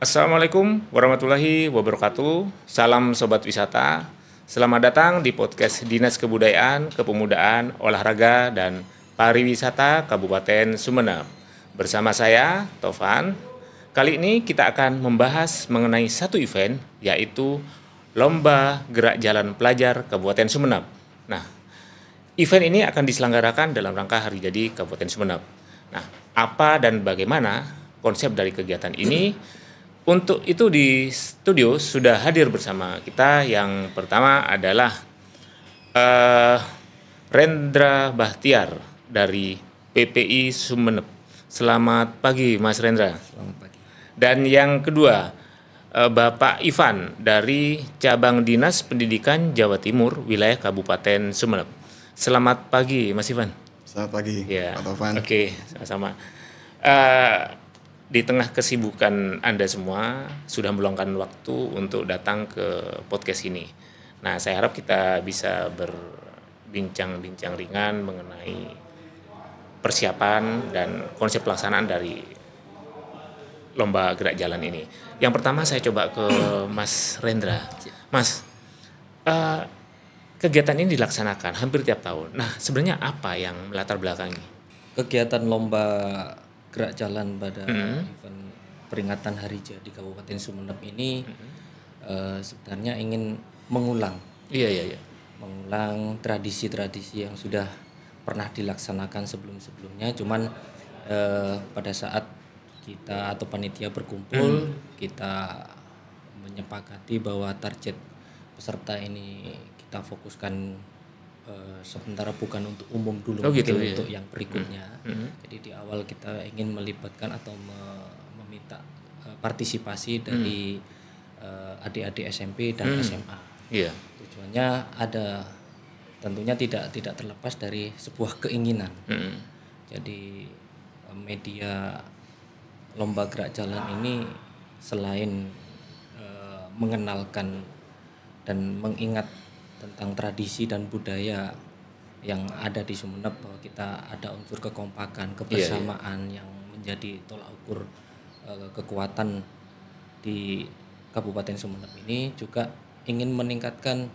Assalamualaikum warahmatullahi wabarakatuh. Salam Sobat Wisata. Selamat datang di podcast Dinas Kebudayaan, Kepemudaan, Olahraga, dan Pariwisata Kabupaten Sumeneb. Bersama saya, Tovan. Kali ini kita akan membahas mengenai satu event, yaitu Lomba Gerak Jalan Pelajar Kabupaten Sumeneb. Nah, event ini akan diselenggarakan dalam rangka Hari Jadi Kabupaten Sumeneb. Nah, apa dan bagaimana konsep dari kegiatan ini? Untuk itu di studio sudah hadir bersama kita. Yang pertama adalah Rendra Bahtiar dari PPI Sumeneb. Selamat pagi Mas Rendra. Selamat pagi. Dan yang kedua Bapak Ivan dari Cabang Dinas Pendidikan Jawa Timur Wilayah Kabupaten Sumeneb. Selamat pagi Mas Ivan. Selamat pagi, Ya, Pak Tovan. Oke, sama-sama. Di tengah kesibukan Anda semua sudah meluangkan waktu untuk datang ke podcast ini. Nah, saya harap kita bisa berbincang-bincang ringan mengenai persiapan dan konsep pelaksanaan dari Lomba Gerak Jalan ini. Yang pertama saya coba ke Mas Rendra. Mas, kegiatan ini dilaksanakan hampir tiap tahun. Nah, sebenarnya apa yang melatar belakangi? Kegiatan lomba gerak jalan pada event peringatan Hari Jadi Kabupaten Sumeneb ini sebenarnya ingin mengulang Iya. mengulang tradisi-tradisi yang sudah pernah dilaksanakan sebelum-sebelumnya. Cuman pada saat kita atau panitia berkumpul, kita menyepakati bahwa target peserta ini kita fokuskan sementara bukan untuk umum dulu, gitu, mungkin iya. untuk yang berikutnya. Jadi di awal kita ingin melibatkan atau meminta partisipasi dari adik-adik SMP dan SMA. Iya. Tujuannya ada, tentunya tidak terlepas dari sebuah keinginan. Jadi media lomba gerak jalan ini selain mengenalkan dan mengingat tentang tradisi dan budaya yang ada di Sumeneb, bahwa kita ada unsur kekompakan, kebersamaan yang menjadi tolak ukur kekuatan di Kabupaten Sumeneb ini, juga ingin meningkatkan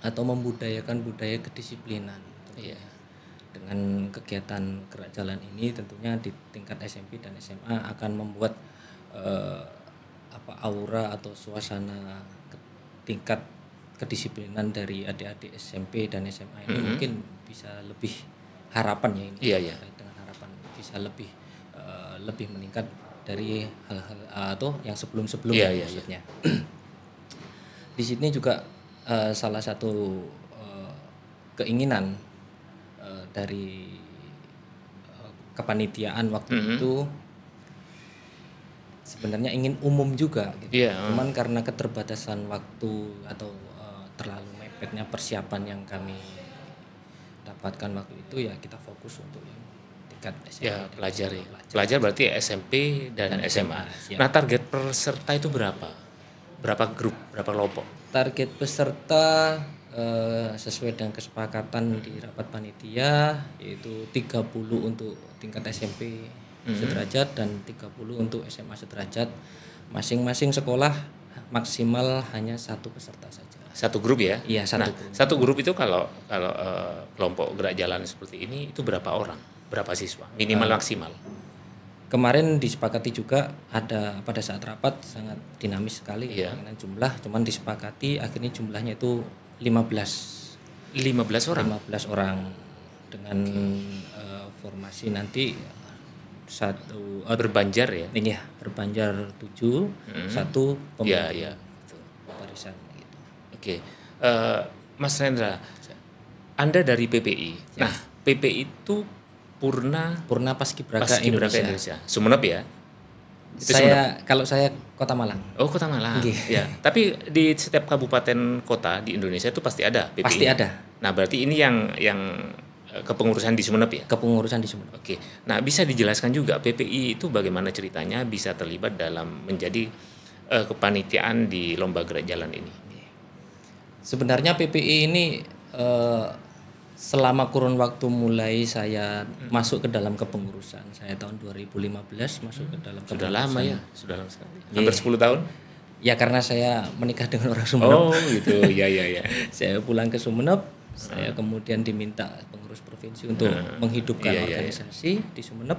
atau membudayakan budaya kedisiplinan. Dengan kegiatan gerak jalan ini tentunya di tingkat SMP dan SMA akan membuat aura atau suasana tingkat kedisiplinan dari adik-adik SMP dan SMA ini mungkin bisa lebih, harapan ya ini, terkait dengan harapan bisa lebih meningkat dari hal-hal atau yang sebelumnya maksudnya. Di sini juga salah satu keinginan dari kepanitiaan waktu itu sebenarnya ingin umum juga gitu. Cuman karena keterbatasan waktu atau terlalu mepetnya persiapan yang kami dapatkan waktu itu, ya kita fokus untuk yang tingkat SMP. Ya, pelajar berarti SMP dan SMA. Siap. Nah, target peserta itu berapa? Berapa grup, berapa kelompok? Target peserta sesuai dengan kesepakatan di rapat panitia yaitu 30 untuk tingkat SMP sederajat dan 30 untuk SMA sederajat. Masing-masing sekolah maksimal hanya satu peserta saja. Satu grup ya? Iya, satu nah, grup. Satu grup itu kalau kelompok gerak jalan seperti ini itu berapa orang? Berapa siswa? Minimal maksimal? Kemarin disepakati juga, ada pada saat rapat sangat dinamis sekali dengan jumlah, cuman disepakati akhirnya jumlahnya itu 15 orang dengan variasi nanti satu berbanjar ya? Ini ya, berbanjar 7, satu pemimpin barisan gitu. Oke. Mas Rendra, Anda dari PPI. Nah, PPI itu Purna Paskibraka Indonesia. Sumeneb ya? Itu Kalau saya Kota Malang. Oh, Kota Malang. Ya. Tapi di setiap kabupaten kota di Indonesia itu pasti ada PPI. Pasti ada. Nah, berarti ini yang kepengurusan di Sumeneb ya? Kepengurusan di Sumeneb. Oke. Nah, bisa dijelaskan juga PPI itu bagaimana ceritanya bisa terlibat dalam menjadi kepanitiaan di Lomba Gerak Jalan ini? Sebenarnya PPI ini Selama kurun waktu mulai saya masuk ke dalam kepengurusan, saya tahun 2015 masuk ke dalam Sudah kepengurusan. lama ya, sudah lama sekali. Hampir 10 tahun. Ya karena saya menikah dengan orang Sumeneb. Oh gitu, ya. Saya pulang ke Sumeneb, saya kemudian diminta pengurus provinsi untuk menghidupkan organisasi di Sumeneb.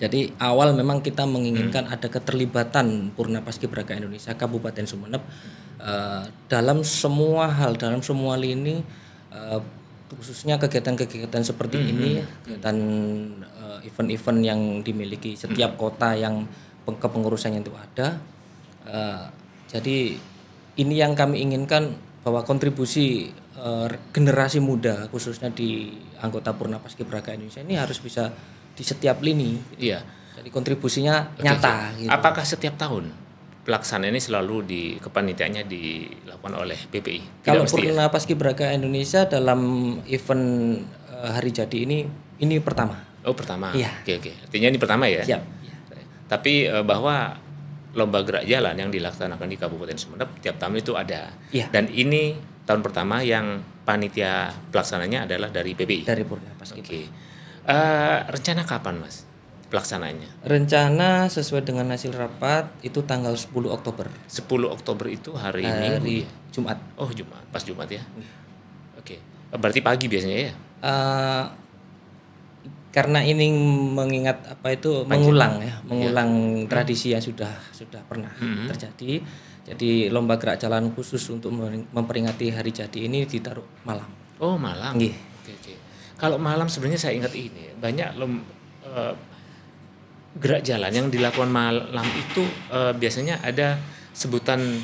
Jadi awal memang kita menginginkan ada keterlibatan Purna Paskibraka Indonesia Kabupaten Sumeneb dalam semua hal, dalam semua lini, khususnya kegiatan-kegiatan seperti ini, kegiatan event-event yang dimiliki setiap kota yang kepengurusannya itu ada. Jadi ini yang kami inginkan, bahwa kontribusi generasi muda khususnya di anggota Purna Paskibraka Indonesia ini harus bisa di setiap lini. Iya. Jadi kontribusinya nyata. Gitu. Apakah setiap tahun pelaksanaan ini selalu kepanitiaannya dilakukan oleh PPI? Kalau Purna Paskibraka Indonesia dalam event hari jadi ini pertama. Oh pertama. Iya. Oke. Artinya ini pertama ya. Siap. Tapi bahwa lomba gerak jalan yang dilaksanakan di Kabupaten Sumeneb tiap tahun itu ada. Iya. Dan ini tahun pertama yang panitia pelaksananya adalah dari PPI. Dari Purna Paskibraka. Oke. Rencana kapan Mas pelaksanaannya? Rencana sesuai dengan hasil rapat itu tanggal 10 Oktober. 10 Oktober itu hari Minggu ya? Jumat. Oh Jumat, pas Jumat ya. Oke. Berarti pagi biasanya ya? Karena ini mengingat mengulang tradisi yang sudah pernah terjadi. Jadi lomba gerak jalan khusus untuk memperingati hari jadi ini ditaruh malam. Oh malam. Oke. Kalau malam sebenarnya saya ingat ini banyak gerak jalan yang dilakukan malam itu biasanya ada sebutan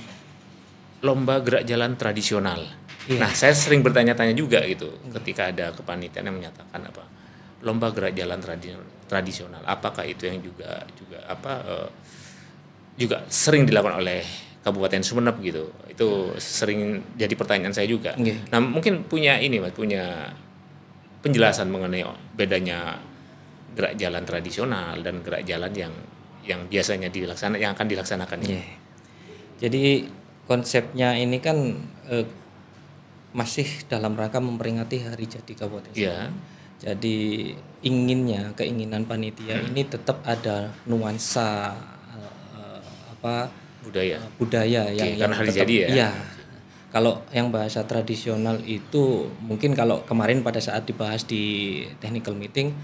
lomba gerak jalan tradisional. Iya. Nah saya sering bertanya-tanya juga gitu ketika ada kepanitiaan yang menyatakan lomba gerak jalan tradisional, apakah itu yang juga sering dilakukan oleh Kabupaten Sumeneb gitu? Itu sering jadi pertanyaan saya juga. Nah mungkin punya penjelasan mengenai bedanya gerak jalan tradisional dan gerak jalan yang biasanya yang akan dilaksanakan ini. Jadi konsepnya ini kan masih dalam rangka memperingati hari jadi Kabupaten Sumeneb. Jadi keinginan panitia ini tetap ada nuansa budaya yang karena hari tetap, jadi ya. Iya. Kalau yang bahasa tradisional itu mungkin kalau kemarin pada saat dibahas di technical meeting,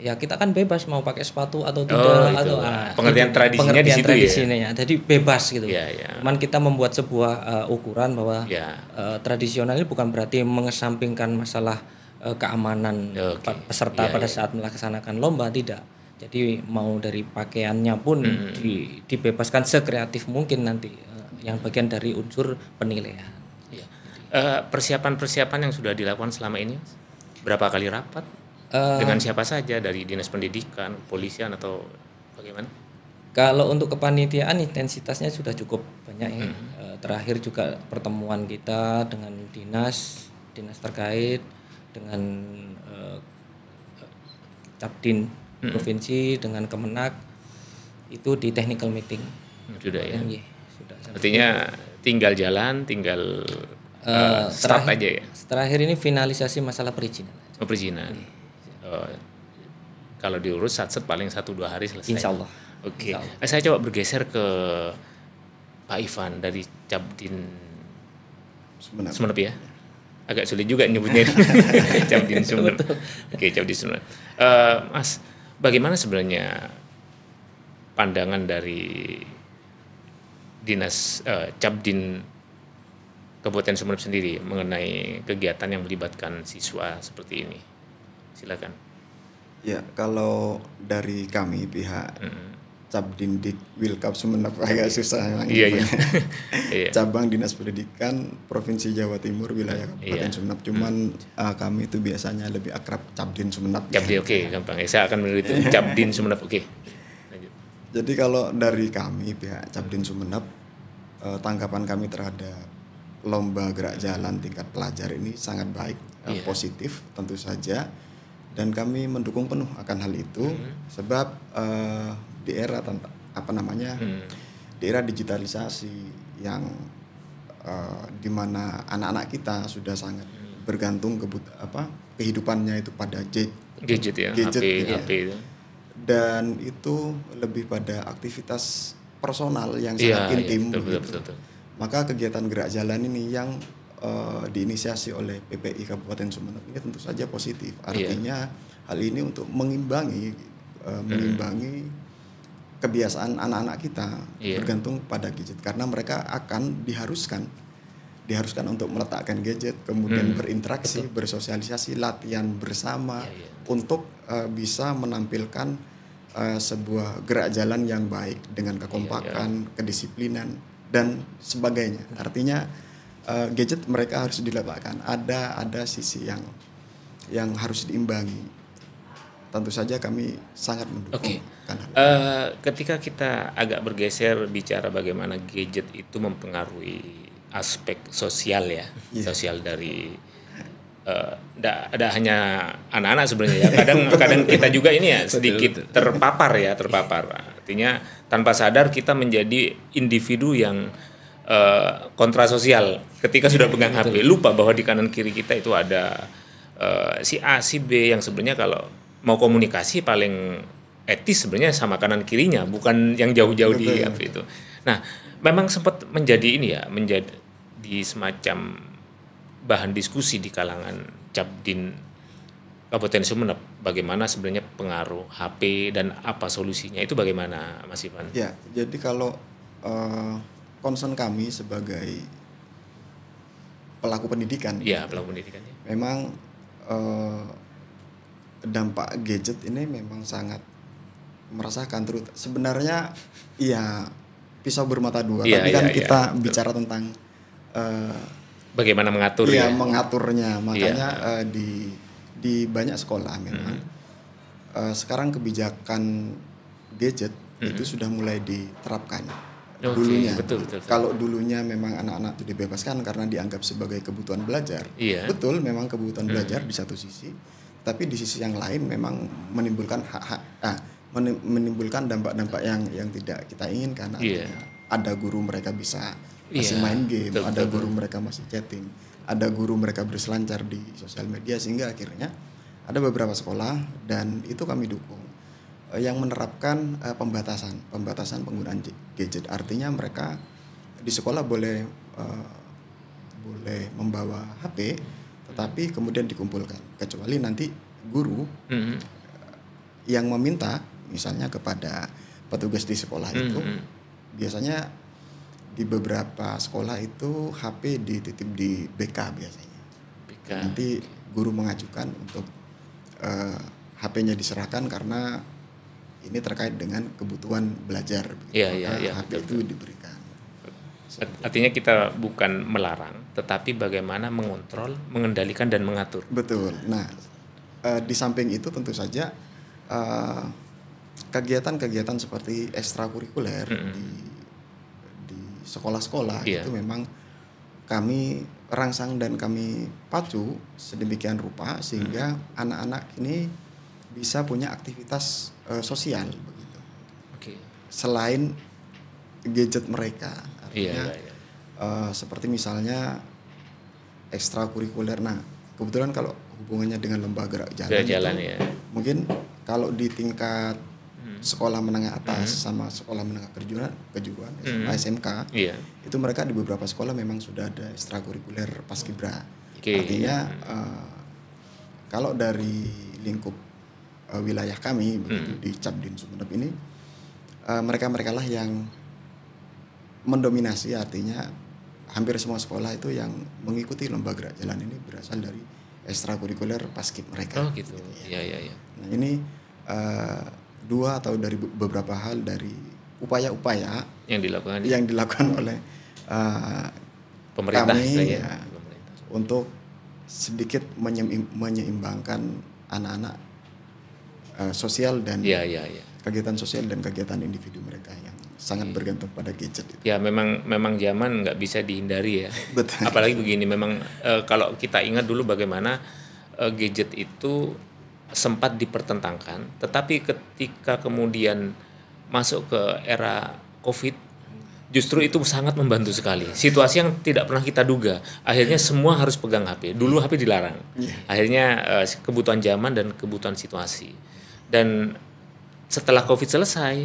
ya kita kan bebas mau pakai sepatu atau tidak atau pengertian tradisinya di situ ya. Jadi bebas gitu. Cuman kita membuat sebuah ukuran bahwa tradisional ini bukan berarti mengesampingkan masalah keamanan peserta pada saat melaksanakan lomba, tidak. Jadi mau dari pakaiannya pun dibebaskan sekreatif mungkin nanti. Yang bagian dari unsur penilaian. Persiapan yang sudah dilakukan selama ini, berapa kali rapat? Dengan siapa saja, dari Dinas Pendidikan, Kepolisian atau bagaimana? Kalau untuk kepanitiaan intensitasnya sudah cukup banyak ya. Terakhir juga pertemuan kita dengan dinas terkait, dengan Capdin Provinsi, dengan Kemenak, itu di technical meeting. Sudah ya. Artinya tinggal jalan, tinggal start aja ya. Terakhir ini finalisasi masalah perizinan. Perizinan. Kalau diurus satset paling 1-2 hari selesai. Insya Allah. Oke. Saya coba bergeser ke Pak Ivan dari Capdin Sumeneb ya. Agak sulit juga nyebutnya. Capdin Sumeneb. Oke, Capdin Sumeneb. Mas, bagaimana sebenarnya pandangan dari Dinas Capdin Kabupaten Sumeneb sendiri mengenai kegiatan yang melibatkan siswa seperti ini? Silakan. Ya, kalau dari kami pihak Capdin Wilkap Sumeneb agak susah memang. Iya. Cabang Dinas Pendidikan Provinsi Jawa Timur wilayah Kabupaten Sumeneb. Cuman kami itu biasanya lebih akrab Capdin Sumeneb. Capdin, oke, gampang. Saya akan menurut itu Capdin Sumeneb, oke. Jadi kalau dari kami pihak Capdin Sumeneb, tanggapan kami terhadap lomba gerak jalan tingkat pelajar ini sangat baik, positif tentu saja, dan kami mendukung penuh akan hal itu, sebab di era di era digitalisasi yang di mana anak-anak kita sudah sangat bergantung kehidupannya itu pada gadget ya, gadget, HP, ya. HP itu. Dan itu lebih pada aktivitas personal yang Iya, sangat intim betul, begitu. betul. Maka kegiatan gerak jalan ini yang diinisiasi oleh PPI Kabupaten Sumeneb ini tentu saja positif. Artinya hal ini untuk mengimbangi kebiasaan anak-anak kita bergantung pada gadget, karena mereka akan diharuskan untuk meletakkan gadget, kemudian berinteraksi, bersosialisasi, latihan bersama untuk bisa menampilkan sebuah gerak jalan yang baik dengan kekompakan, kedisiplinan dan sebagainya. Artinya gadget mereka harus diletakkan. Ada sisi yang harus diimbangi. Tentu saja kami sangat mendukung. Ketika kita agak bergeser bicara bagaimana gadget itu mempengaruhi aspek sosial ya, sosial dari ada hanya anak-anak sebenarnya ya. Kadang kita juga ini ya sedikit terpapar. Artinya tanpa sadar kita menjadi individu yang kontra sosial ketika sudah pegang HP, lupa bahwa di kanan kiri kita itu ada si A, si B yang sebenarnya kalau mau komunikasi paling etis sebenarnya sama kanan kirinya, bukan yang jauh-jauh di HP itu. Nah, memang sempat menjadi di semacam bahan diskusi di kalangan Capdin Kabupaten Sumeneb, bagaimana sebenarnya pengaruh HP dan apa solusinya, itu bagaimana Mas Ivan? Ya, jadi kalau concern kami sebagai pelaku pendidikan, memang dampak gadget ini memang sangat merasakan terus. Sebenarnya ya pisau bermata dua, tapi kan kita bicara tentang bagaimana mengatur mengaturnya. Makanya di banyak sekolah memang sekarang kebijakan gadget itu sudah mulai diterapkan. Dulunya, betul. Kalau dulunya memang anak-anak itu dibebaskan karena dianggap sebagai kebutuhan belajar, betul, memang kebutuhan belajar di satu sisi, tapi di sisi yang lain memang menimbulkan menimbulkan dampak-dampak yang tidak kita inginkan. Ada guru mereka bisa masih main game, ada guru mereka masih chatting, ada guru mereka berselancar di sosial media, sehingga akhirnya ada beberapa sekolah, dan itu kami dukung, yang menerapkan pembatasan penggunaan gadget. Artinya mereka di sekolah boleh membawa HP, tetapi kemudian dikumpulkan, kecuali nanti guru yang meminta, misalnya kepada petugas di sekolah itu. Biasanya di beberapa sekolah itu HP dititip di BK biasanya. Nanti guru mengajukan untuk HP-nya diserahkan karena ini terkait dengan kebutuhan belajar. HP itu diberikan. Artinya kita bukan melarang, tetapi bagaimana mengontrol, mengendalikan dan mengatur. Betul. Nah, di samping itu tentu saja kegiatan-kegiatan seperti ekstrakurikuler di sekolah-sekolah itu memang kami rangsang dan kami pacu sedemikian rupa sehingga anak-anak ini bisa punya aktivitas sosial begitu. Selain gadget mereka, artinya seperti misalnya ekstrakurikuler. Nah, kebetulan kalau hubungannya dengan lembaga gerak jalan itu, mungkin kalau di tingkat sekolah menengah atas sama sekolah menengah kejuruan SMK, itu mereka di beberapa sekolah memang sudah ada ekstrakurikuler paskibra. Artinya kalau dari lingkup wilayah kami begitu, di Capdin Sumeneb ini, mereka lah yang mendominasi. Artinya hampir semua sekolah itu yang mengikuti lomba gerak jalan ini berasal dari ekstrakurikuler paskib mereka. Nah, ini dua atau dari beberapa hal dari upaya-upaya yang dilakukan oleh pemerintah kami untuk sedikit menyeimbangkan anak-anak sosial dan kegiatan sosial dan kegiatan individu mereka yang sangat bergantung pada gadget itu. Ya, memang zaman nggak bisa dihindari ya. Betul. Apalagi begini, memang kalau kita ingat dulu bagaimana gadget itu sempat dipertentangkan, tetapi ketika kemudian masuk ke era COVID, Justru itu sangat membantu sekali. Situasi yang tidak pernah kita duga. Akhirnya semua harus pegang HP. Dulu HP dilarang. Akhirnya kebutuhan zaman dan kebutuhan situasi. Dan setelah COVID selesai,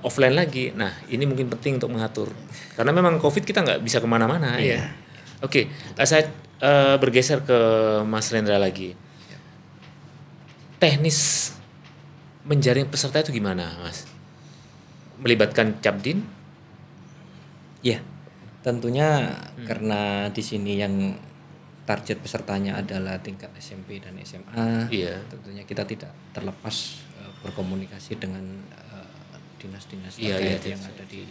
offline lagi. Nah, ini mungkin penting untuk mengatur. Karena memang COVID kita nggak bisa kemana-mana. Ya. Oke, saya bergeser ke Mas Rendra lagi. Teknis menjaring peserta itu gimana, Mas? Melibatkan Capdin? Ya, tentunya karena di sini yang target pesertanya adalah tingkat SMP dan SMA. Tentunya kita tidak terlepas berkomunikasi dengan dinas-dinas terkait yang ada di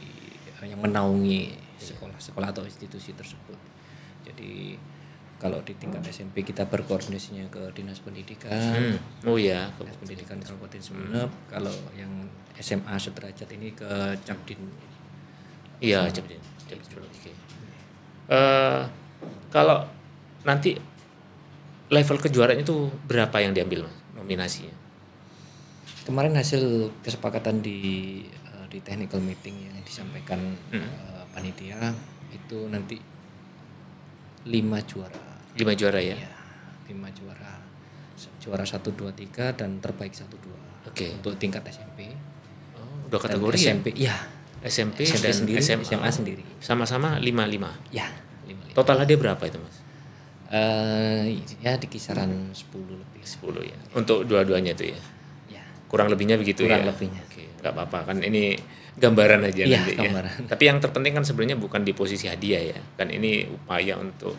yang menaungi sekolah-sekolah atau institusi tersebut. Jadi kalau di tingkat SMP kita berkoordinasinya ke Dinas Pendidikan. Dinas Pendidikan Kabupaten Sumeneb. Kalau yang SMA sederajat ini ke Capdin. Iya, Capdin. Oke. Kalau nanti level kejuaraan itu berapa yang diambil, Mas, nominasinya? Kemarin hasil kesepakatan di technical meeting yang disampaikan panitia itu nanti 5 juara. 5 juara ya? Iya, 5 juara. Juara 1, 2, 3 dan terbaik 1, 2. Oke. Untuk tingkat SMP. Udah kategori SMP, ya? SMP dan sendiri, SMA sendiri. Sama-sama 5-5. Ya, 5. Total hadiah berapa itu, Mas? Ya di kisaran 10 lebih. 10 ya. Untuk dua-duanya itu ya. Ya. Kurang lebihnya begitu ya. Kurang lebihnya. Oke, enggak apa-apa kan ini gambaran aja nanti gambaran. ya. Tapi yang terpenting kan sebenarnya bukan di posisi hadiah ya. Kan ini upaya untuk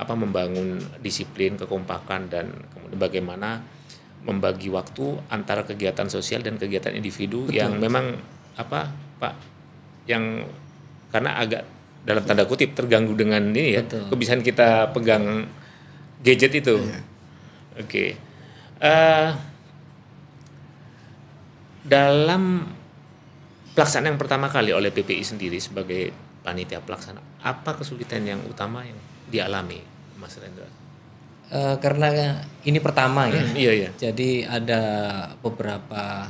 membangun disiplin, kekompakan dan kemudian bagaimana membagi waktu antara kegiatan sosial dan kegiatan individu. Betul. Yang memang Pak yang karena agak dalam tanda kutip terganggu dengan ini ya. Betul. Kebiasaan kita pegang gadget itu. Oke. Dalam pelaksanaan yang pertama kali oleh PPI sendiri sebagai panitia pelaksana, apa kesulitan yang utama yang dialami, Mas Rendra? Karena ini pertama ya. Iya. Jadi ada beberapa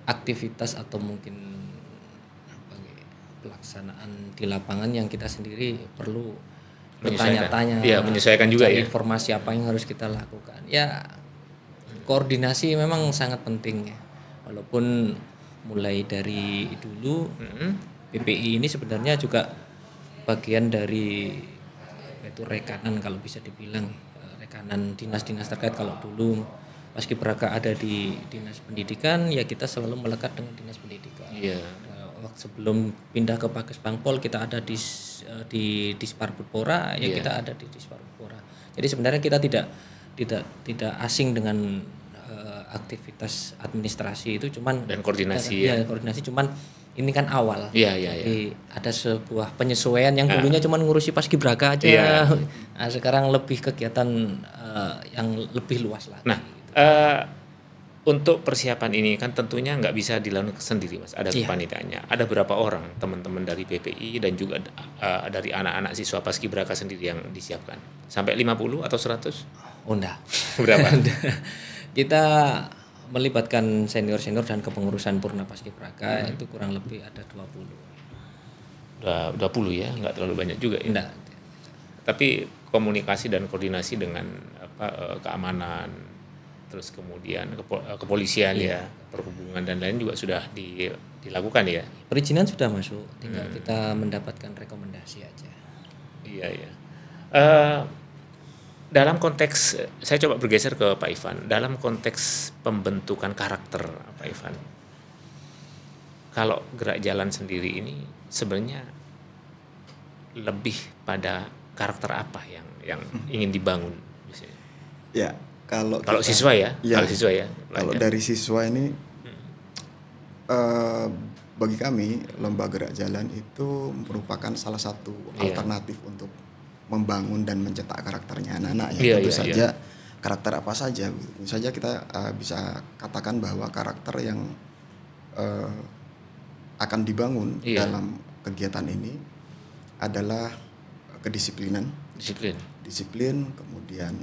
aktivitas atau mungkin pelaksanaan di lapangan yang kita sendiri perlu bertanya-tanya. Iya, menyesuaikan juga ya. Informasi apa yang harus kita lakukan. Ya, koordinasi memang sangat penting ya. Walaupun mulai dari dulu PPI ini sebenarnya juga bagian dari itu rekanan kalau bisa dibilang rekanan dinas-dinas terkait. Kalau dulu Paskibraka ada di Dinas Pendidikan, ya kita selalu melekat dengan Dinas Pendidikan. Iya. Sebelum pindah ke Pakes Bangpol kita ada di Disparbudpora, ya kita ada di Disparbudpora. Jadi sebenarnya kita tidak asing dengan aktivitas administrasi itu, cuman dan koordinasi koordinasi cuman ini kan awal. Jadi ada sebuah penyesuaian yang dulunya cuman ngurusi Paskibraka aja. Nah, sekarang lebih kegiatan yang lebih luas lagi. Nah, untuk persiapan ini kan tentunya nggak bisa dilakukan sendiri, Mas. Ada kepanitiaannya. Ada berapa orang teman-teman dari PPI dan juga dari anak-anak siswa Paskibraka sendiri yang disiapkan? Sampai 50 atau 100? Oh, enggak. Berapa? Kita melibatkan senior-senior dan kepengurusan Purna Paskibraka itu kurang lebih ada 20. Udah 20 ya, nggak terlalu banyak juga ya. Enggak. Tapi komunikasi dan koordinasi dengan keamanan, terus kemudian kepolisian ya, perhubungan dan lain juga sudah dilakukan ya. Perizinan sudah masuk, tinggal kita mendapatkan rekomendasi aja. Iya. Dalam konteks, saya coba bergeser ke Pak Ivan. Dalam konteks pembentukan karakter Pak Ivan, kalau gerak jalan sendiri ini sebenarnya lebih pada karakter apa yang ingin dibangun? Ya. Kalau siswa ya. Kalau dari siswa ini, bagi kami lomba gerak jalan itu merupakan salah satu alternatif untuk membangun dan mencetak karakternya anak-anak ya. Tentu saja karakter apa saja. Tentu saja kita bisa katakan bahwa karakter yang akan dibangun dalam kegiatan ini adalah kedisiplinan, disiplin, kemudian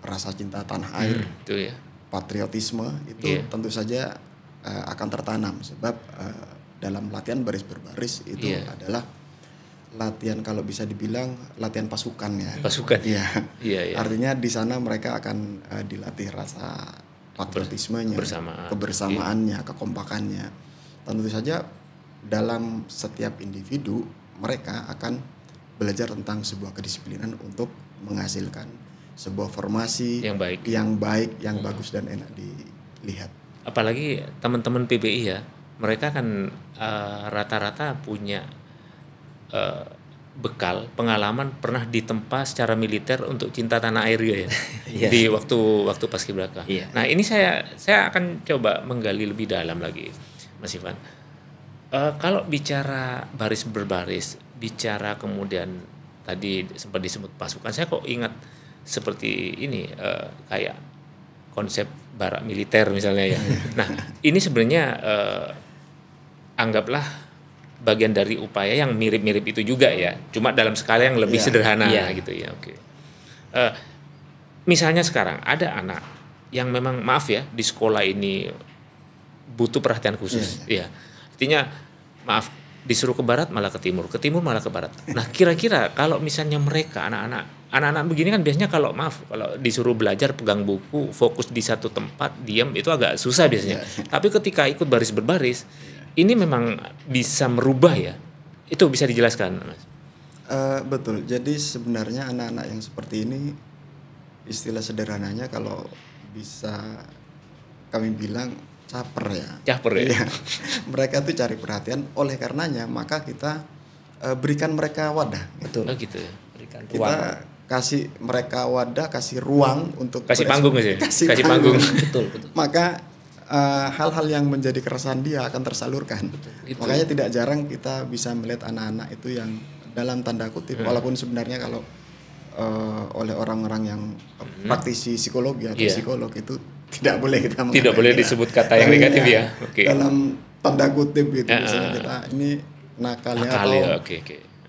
rasa cinta tanah air, itu ya. Patriotisme itu tentu saja akan tertanam sebab dalam latihan baris berbaris itu adalah latihan, kalau bisa dibilang latihan pasukan ya. Pasukan. Iya. Iya. Artinya di sana mereka akan dilatih rasa patriotismenya, kebersamaannya, kekompakannya. Tentu saja dalam setiap individu mereka akan belajar tentang sebuah kedisiplinan untuk menghasilkan sebuah formasi yang baik, yang bagus dan enak dilihat. Apalagi teman-teman PBI ya, mereka kan rata-rata punya bekal pengalaman pernah ditempa secara militer untuk cinta tanah air ya. Di waktu paskibraka. Nah, ini saya akan coba menggali lebih dalam lagi, Mas Ivan. Kalau bicara baris berbaris, bicara kemudian tadi sempat disebut pasukan, saya kok ingat seperti ini, kayak konsep barak militer misalnya ya. Nah, ini sebenarnya anggaplah bagian dari upaya yang mirip-mirip itu juga ya, cuma dalam skala yang lebih sederhana gitu ya. Oke. Misalnya sekarang ada anak yang memang maaf ya di sekolah ini butuh perhatian khusus, ya. Artinya maaf, disuruh ke barat malah ke timur malah ke barat. Nah, kira-kira kalau misalnya mereka anak-anak begini kan biasanya kalau disuruh belajar pegang buku, fokus di satu tempat, diam, itu agak susah biasanya. Tapi ketika ikut baris berbaris, ini memang bisa merubah ya. Itu bisa dijelaskan, Mas? Betul. Jadi sebenarnya anak-anak yang seperti ini, istilah sederhananya kalau bisa kami bilang caper ya. Iya. Mereka tuh cari perhatian, oleh karenanya maka kita berikan mereka wadah. Betul. Oh gitu ya. Berikan ruang. Kita kasih mereka wadah, kasih ruang untuk kasih panggung ya. Kasih panggung. Betul. Maka hal-hal yang menjadi keresahan dia akan tersalurkan. Gitu. Makanya tidak jarang kita bisa melihat anak-anak itu yang dalam tanda kutip, walaupun sebenarnya kalau oleh orang-orang yang praktisi psikologi atau psikolog itu tidak boleh kita mengatakan. Tidak boleh disebut kata yang negatif ya. Dalam tanda kutip gitu, misalnya kita ini nakal atau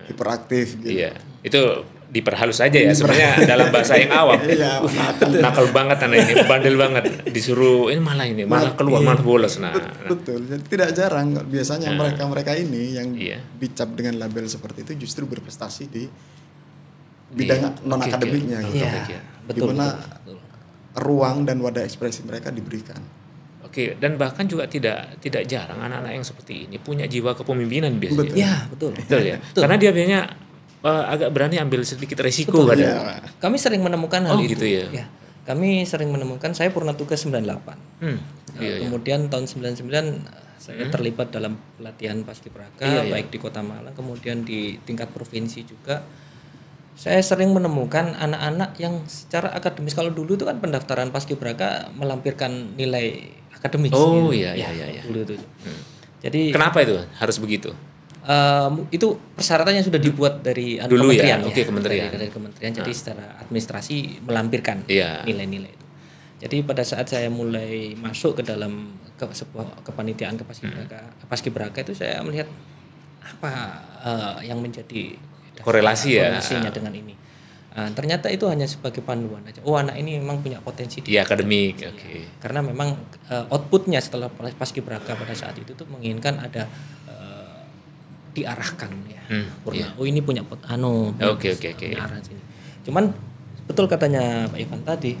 hiperaktif gitu. Iya. Itu diperhalus aja ya sebenarnya dalam bahasa yang awam. Nakal banget anak ini, bandel banget, disuruh ini malah keluar malah bolos. Betul. Jadi tidak jarang biasanya mereka ini yang dicap dengan label seperti itu justru berprestasi di bidang non akademiknya gitu. Betul. Dimana ruang dan wadah ekspresi mereka diberikan. Dan bahkan juga tidak jarang anak-anak yang seperti ini punya jiwa kepemimpinan biasanya. Betul ya. Karena dia biasanya agak berani ambil sedikit resiko kadang. Kami sering menemukan hal itu. Gitu ya. Kami sering menemukan, saya purna tugas 98. Kemudian tahun 99 saya terlibat dalam pelatihan paskibraka baik di Kota Malang, kemudian di tingkat provinsi juga. Saya sering menemukan anak-anak yang secara akademis, kalau dulu itu kan pendaftaran paskibraka melampirkan nilai akademis. Iya. Dulu itu. Jadi kenapa itu harus begitu? Itu persyaratan yang sudah dibuat dari dulu kementerian kementerian. Dari kementerian. Jadi secara administrasi melampirkan nilai-nilai itu. Jadi pada saat saya mulai masuk ke dalam sebuah kepanitiaan paskibraka itu saya melihat apa yang menjadi korelasinya dengan ini. Ternyata itu hanya sebagai panduan aja. Anak ini memang punya potensi di akademik. Karena memang outputnya setelah paskibraka pada saat itu tuh menginginkan ada diarahkan ya. Ini punya arah sini. Cuman betul katanya Pak Ivan tadi,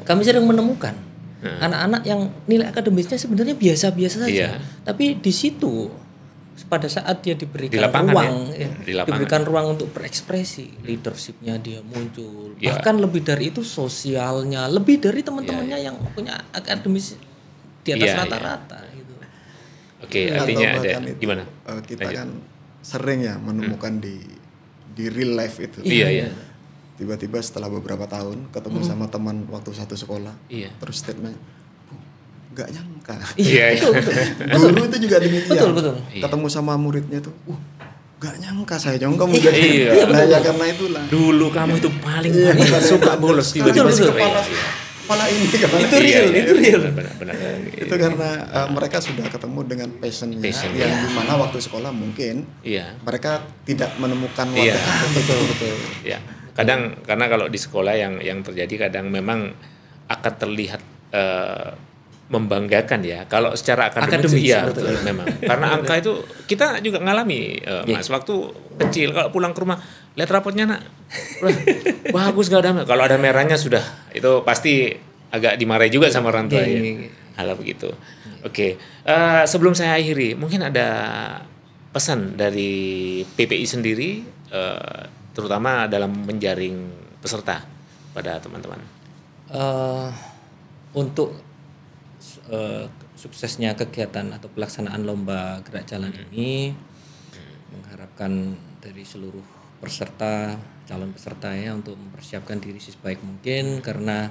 kami sering menemukan anak-anak yang nilai akademisnya sebenarnya biasa-biasa saja. Tapi di situ pada saat dia diberikan ruang, diberikan ruang untuk berekspresi, leadershipnya dia muncul. Bahkan lebih dari itu sosialnya, lebih dari teman-temannya yang punya akademis di atas rata-rata. Gitu. Artinya ada gimana? Kita kan sering ya menemukan di real life itu. Tiba-tiba setelah beberapa tahun ketemu sama teman waktu satu sekolah, terus statement, nggak nyangka. Guru itu juga demikian. Betul. Ketemu sama muridnya tuh, nggak nyangka saya kamu jadi. Nah ya karena itulah. Dulu kamu itu paling suka bolos tiba-tiba kepala ini kan. Itu real. Benar. Itu karena mereka sudah ketemu dengan passionnya yang dimana waktu sekolah mungkin mereka tidak menemukan wadah. Betul. Ya. Kadang karena kalau di sekolah yang terjadi kadang memang akan terlihat membanggakan ya. Kalau secara akademis iya betul memang. Karena angka itu kita juga ngalami Mas waktu kecil kalau pulang ke rumah lihat rapotnya nak. Wah, bagus gak ada. Kalau ada merahnya sudah itu pasti agak dimarahi juga sama orang tua ya. Hal begitu. Oke. Sebelum saya akhiri, mungkin ada pesan dari PPI sendiri terutama dalam menjaring peserta pada teman-teman. Untuk suksesnya kegiatan atau pelaksanaan lomba gerak jalan ini mengharapkan dari seluruh peserta, calon peserta ya untuk mempersiapkan diri sebaik mungkin karena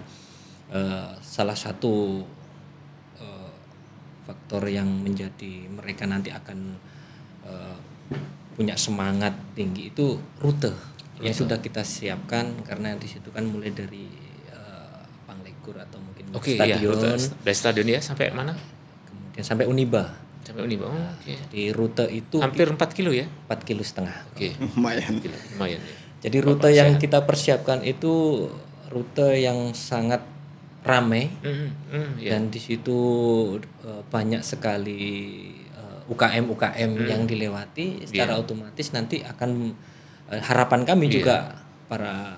salah satu faktor yang menjadi mereka nanti akan punya semangat tinggi itu rute yang sudah kita siapkan karena di situ kan mulai dari Panglegur atau mungkin stadion, dari stadion ya sampai mana? Kemudian sampai Uniba. Sampai Uniba. Oke. Di rute itu hampir 4 kilo ya? 4,5 kilo. Oke. Lumayan ya. Jadi rute yang kita persiapkan itu rute yang sangat ramai dan di situ banyak sekali UKM yang dilewati secara otomatis nanti akan harapan kami juga para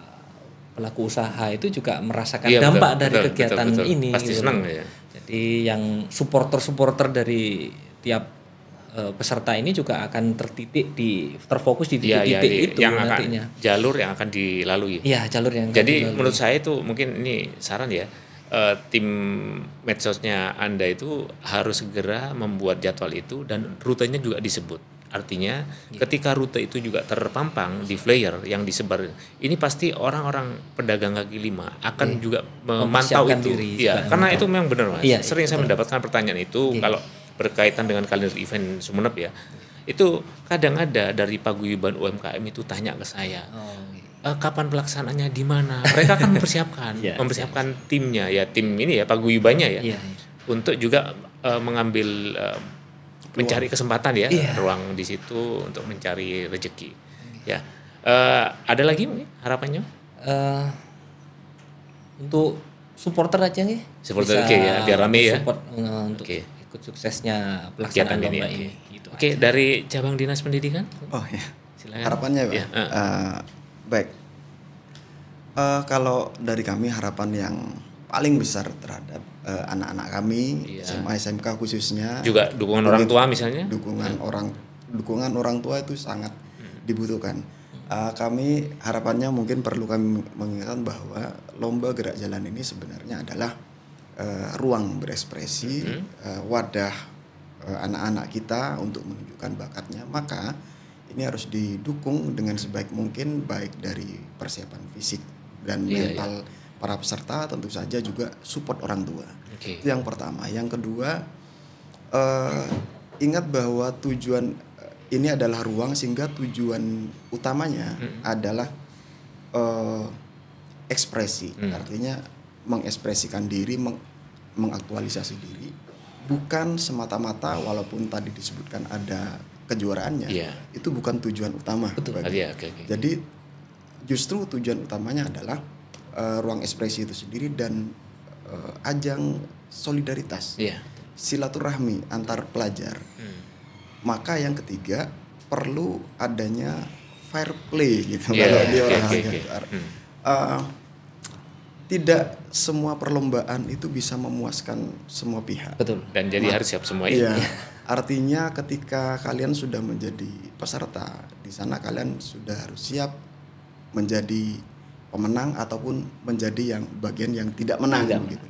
pelaku usaha itu juga merasakan dampak dari kegiatan ini. Pasti senang ya. Jadi yang supporter dari tiap peserta ini juga akan terfokus di titik-titik itu yang nantinya. Jalur yang akan dilalui. Iya, jalur yang Jadi menurut saya itu mungkin ini saran ya. Tim medsosnya Anda itu harus segera membuat jadwal itu dan rutenya juga disebut. Artinya ketika rute itu juga terpampang di flyer yang disebar, ini pasti orang-orang pedagang kaki lima akan juga memantau itu. Iya, karena itu memang benar Mas. Sering saya mendapatkan pertanyaan itu kalau berkaitan dengan kalender event Sumeneb ya. Itu kadang ada dari paguyuban UMKM itu tanya ke saya. Kapan pelaksanaannya di mana? Mereka akan mempersiapkan timnya ya, tim ini ya paguyubannya ya. Untuk juga mengambil mencari kesempatan ya, ruang di situ untuk mencari rezeki. Ya, ada lagi mungkin harapannya? Untuk supporter aja nih. Supporter ya, biar rame ya. Support, untuk ikut suksesnya pelaksanaan lomba ini. Gitu Oke, dari cabang dinas pendidikan? Oh ya. Silakan. Harapannya Pak. Ya. Baik. Kalau dari kami harapan yang paling besar terhadap anak-anak kami SMA SMK khususnya juga dukungan orang tua misalnya dukungan orang tua itu sangat dibutuhkan. Kami harapannya mungkin perlu kami mengingatkan bahwa lomba gerak jalan ini sebenarnya adalah ruang berekspresi, wadah anak-anak kita untuk menunjukkan bakatnya, maka ini harus didukung dengan sebaik mungkin baik dari persiapan fisik dan mental para peserta, tentu saja juga support orang tua. Itu yang pertama. Yang kedua, ingat bahwa tujuan ini adalah ruang sehingga tujuan utamanya adalah ekspresi. Artinya mengekspresikan diri, mengaktualisasi diri, bukan semata-mata walaupun tadi disebutkan ada kejuaraannya, itu bukan tujuan utama. Jadi justru tujuan utamanya adalah ruang ekspresi itu sendiri dan ajang solidaritas, silaturahmi antar pelajar. Maka yang ketiga perlu adanya fair play gitu kalau di olahraga. Tidak semua perlombaan itu bisa memuaskan semua pihak. Betul. Dan jadi harus siap semua ya. Artinya ketika kalian sudah menjadi peserta di sana, kalian sudah harus siap menjadi pemenang ataupun menjadi yang bagian yang tidak menang gitu.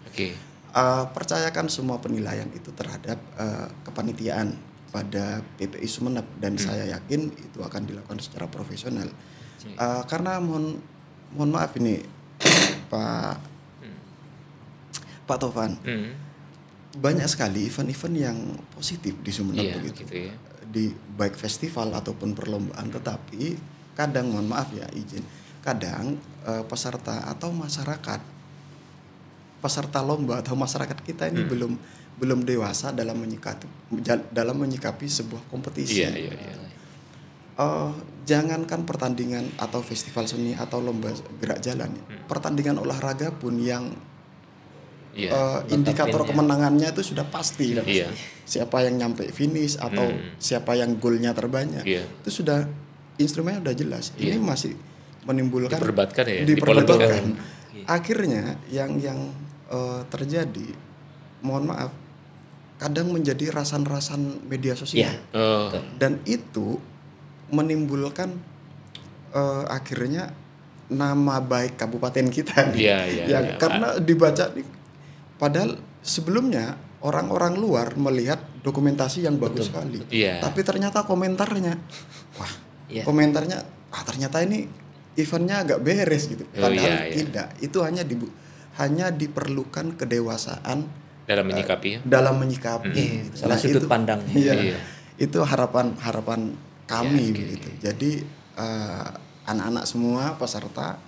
Percayakan semua penilaian itu terhadap kepanitiaan pada PPI Sumeneb dan saya yakin itu akan dilakukan secara profesional. Karena mohon maaf ini Pak Tovan, banyak sekali event-event yang positif di Sumeneb begitu. Di baik festival ataupun perlombaan, tetapi kadang mohon maaf ya kadang peserta atau masyarakat peserta lomba atau masyarakat kita ini belum dewasa dalam menyikapi sebuah kompetisi. Jangankan pertandingan atau festival seni atau lomba gerak jalan, pertandingan olahraga pun yang indikator kemenangannya itu sudah pasti. Siapa yang nyampe finish atau siapa yang golnya terbanyak itu sudah instrumennya udah jelas. Ini masih menimbulkan diperdebatkan. Akhirnya yang terjadi, mohon maaf, kadang menjadi rasan-rasan media sosial dan itu menimbulkan akhirnya nama baik kabupaten kita karena dibaca nih, padahal sebelumnya orang-orang luar melihat dokumentasi yang bagus sekali, tapi ternyata komentarnya komentarnya ternyata ini eventnya agak beres gitu, padahal tidak, itu hanya diperlukan kedewasaan dalam menyikapi salah sudut pandangnya. Itu harapan kami begitu. Jadi anak-anak semua peserta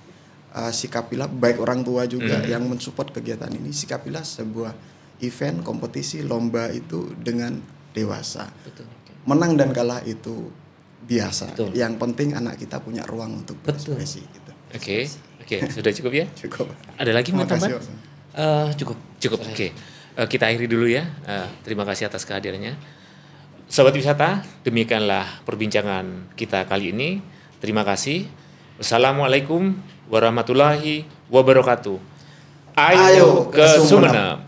sikapilah, baik orang tua juga yang mensupport kegiatan ini, sikapilah sebuah event kompetisi lomba itu dengan dewasa. Menang dan kalah itu biasa. Yang penting anak kita punya ruang untuk berekspresi gitu. Oke, sudah cukup ya? Cukup. Ada lagi mau tambah? Cukup. Oke. Kita akhiri dulu ya. Terima kasih atas kehadirannya. Sobat Wisata, demikianlah perbincangan kita kali ini. Terima kasih. Wassalamualaikum warahmatullahi wabarakatuh. Ayo ke Sumeneb.